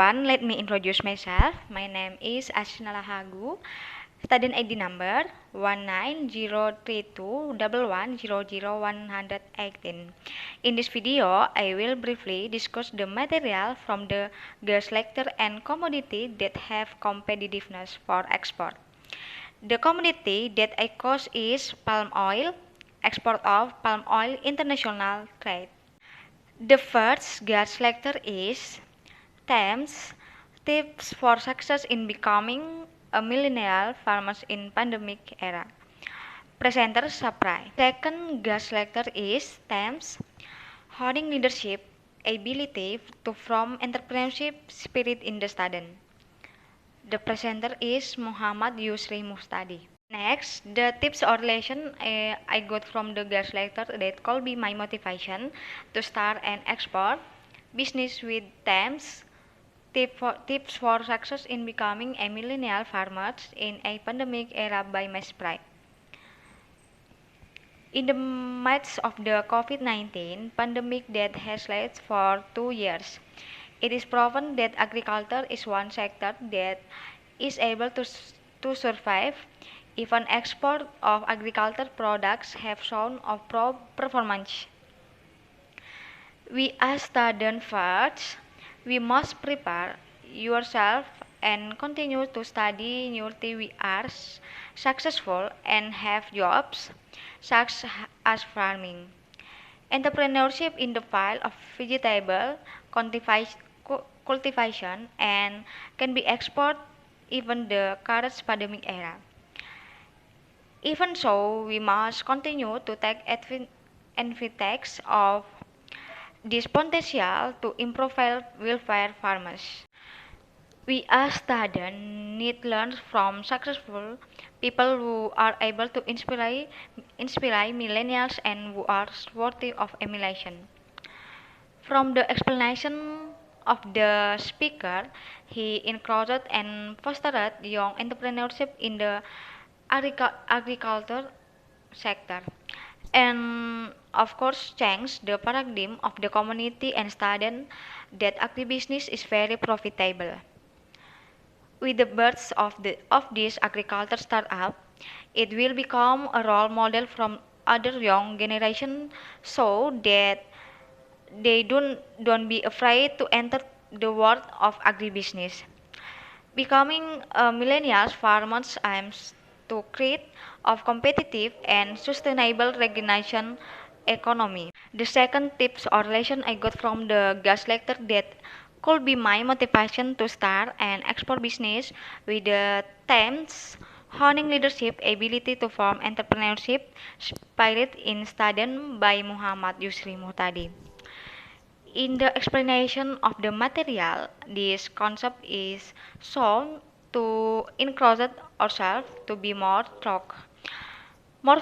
everyone, let me introduce myself. My name is Ashnala Hagu, student ID number 190321100118. In this video, I will briefly discuss the material from the gas lecture and commodity that have competitiveness for export. The commodity that I cost is palm oil, export of palm oil international trade. The first gas lecture is themes, tips for success in becoming a millennial farmers in pandemic era. Presenter Saprai. Second gas lecture is themes, holding leadership ability to form entrepreneurship spirit in the student. The presenter is Muhammad Yusri Mustadi. Next, the tips or lesson I got from the gas lecture that could be my motivation to start and export business with themes, tips for success in becoming a millennial farmer in a pandemic era by my sprite. In the midst of the COVID-19 pandemic that has lasted for 2 years, it is proven that agriculture is one sector that is able to survive. Even export of agricultural products have shown of performance. We as students first, we must prepare yourself and continue to study until we are successful and have jobs such as farming. Entrepreneurship in the field of vegetable cultivation and can be export even the current pandemic era. Even so, we must continue to take advantage of this potential to improve welfare farmers. We as students need learn from successful people who are able to inspire millennials and who are worthy of emulation. From the explanation of the speaker, he encouraged and fostered young entrepreneurship in the agriculture sector, and of course changed the paradigm of the community and student that agribusiness is very profitable. With the birth of this agriculture startup, it will become a role model from other young generation so that they don't be afraid to enter the world of agribusiness. Becoming a millennial farmers aims to create of competitive and sustainable recognition economy. The second tips or lesson I got from the gas lecture that could be my motivation to start an export business with the themes honing leadership ability to form entrepreneurship spirit in student by Muhammad Yusri Muhtadi. In the explanation of the material, this concept is shown to encourage ourselves to be more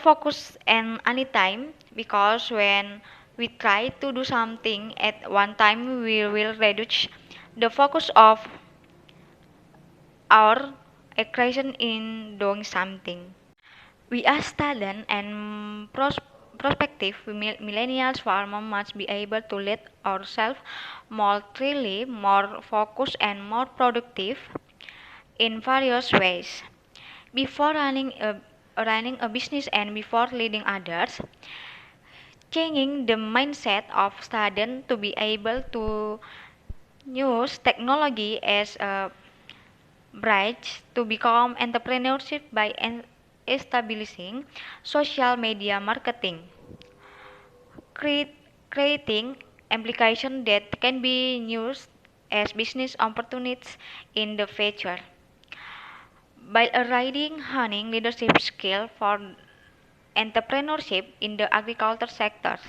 focused and anytime because when we try to do something at one time we will reduce the focus of our aggression in doing something. We as students and prospective millennials farmers must be able to lead ourselves more freely, more focused, and more productive in various ways. Before running a business and before leading others, changing the mindset of students to be able to use technology as a bridge to become entrepreneurship by establishing social media marketing, create, creating applications that can be used as business opportunities in the future. By riding honing leadership skill for entrepreneurship in the agriculture sectors,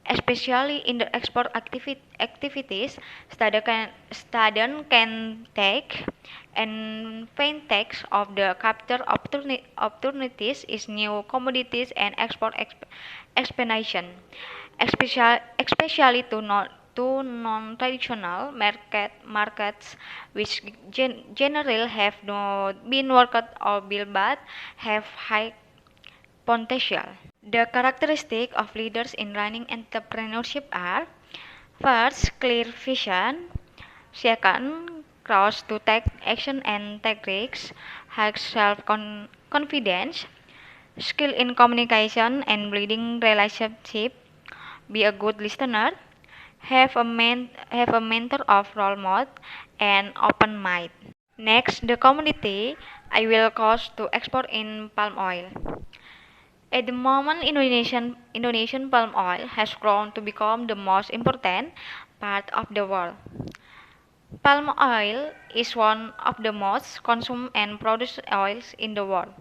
especially in the export activities, student can take advantage of the capture opportunities is new commodities and export expansion, especially to non-traditional markets which generally have not been worked or built but have high potential. The characteristics of leaders in running entrepreneurship are first, clear vision, Second, courage to take action and take risks, have self-confidence, skill in communication and building relationship, be a good listener, have a mentor of role model, and open mind. Next, the community I will cost to export in palm oil. At the moment, Indonesian palm oil has grown to become the most important part of the world. Palm oil is one of the most consumed and produced oils in the world.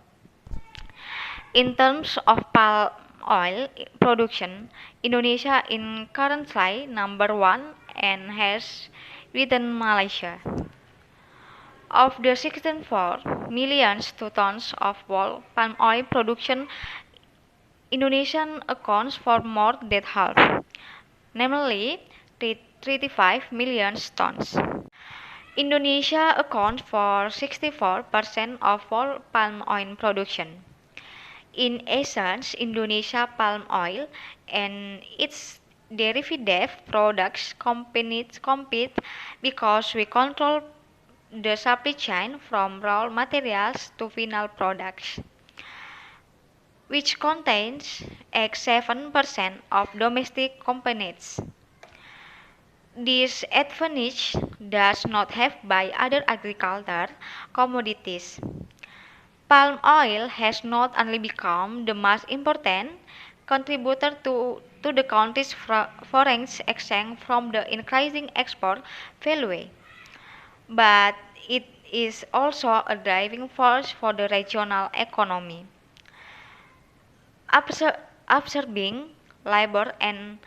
In terms of palm oil production, Indonesia is currently number one and has beaten Malaysia. Of the 16.4 million tons of world palm oil production, Indonesia accounts for more than half, namely 35 million tons. Indonesia accounts for 64% of world palm oil production. In essence, Indonesia palm oil and its derivative products compete because we control the supply chain from raw materials to final products, which contains 7% of domestic components. This advantage does not have by other agricultural commodities. Palm oil has not only become the most important contributor to the country's foreign exchange from the increasing export value, but it is also a driving force for the regional economy, absorbing labor and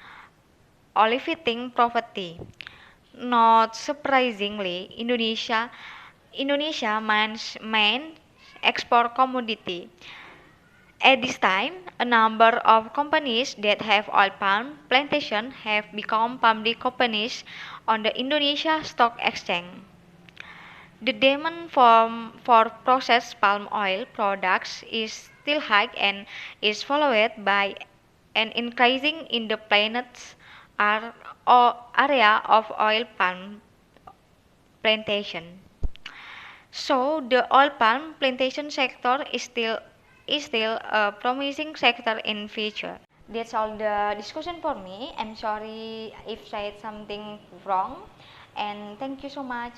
elevating poverty. Not surprisingly, Indonesia main export commodity. At this time, a number of companies that have oil palm plantation have become public companies on the Indonesia Stock Exchange. The demand for processed palm oil products is still high and is followed by an increasing in the planet's area of oil palm plantation. So the oil palm plantation sector is still a promising sector in future. That's all the discussion for me. I'm sorry if said something wrong, and thank you so much.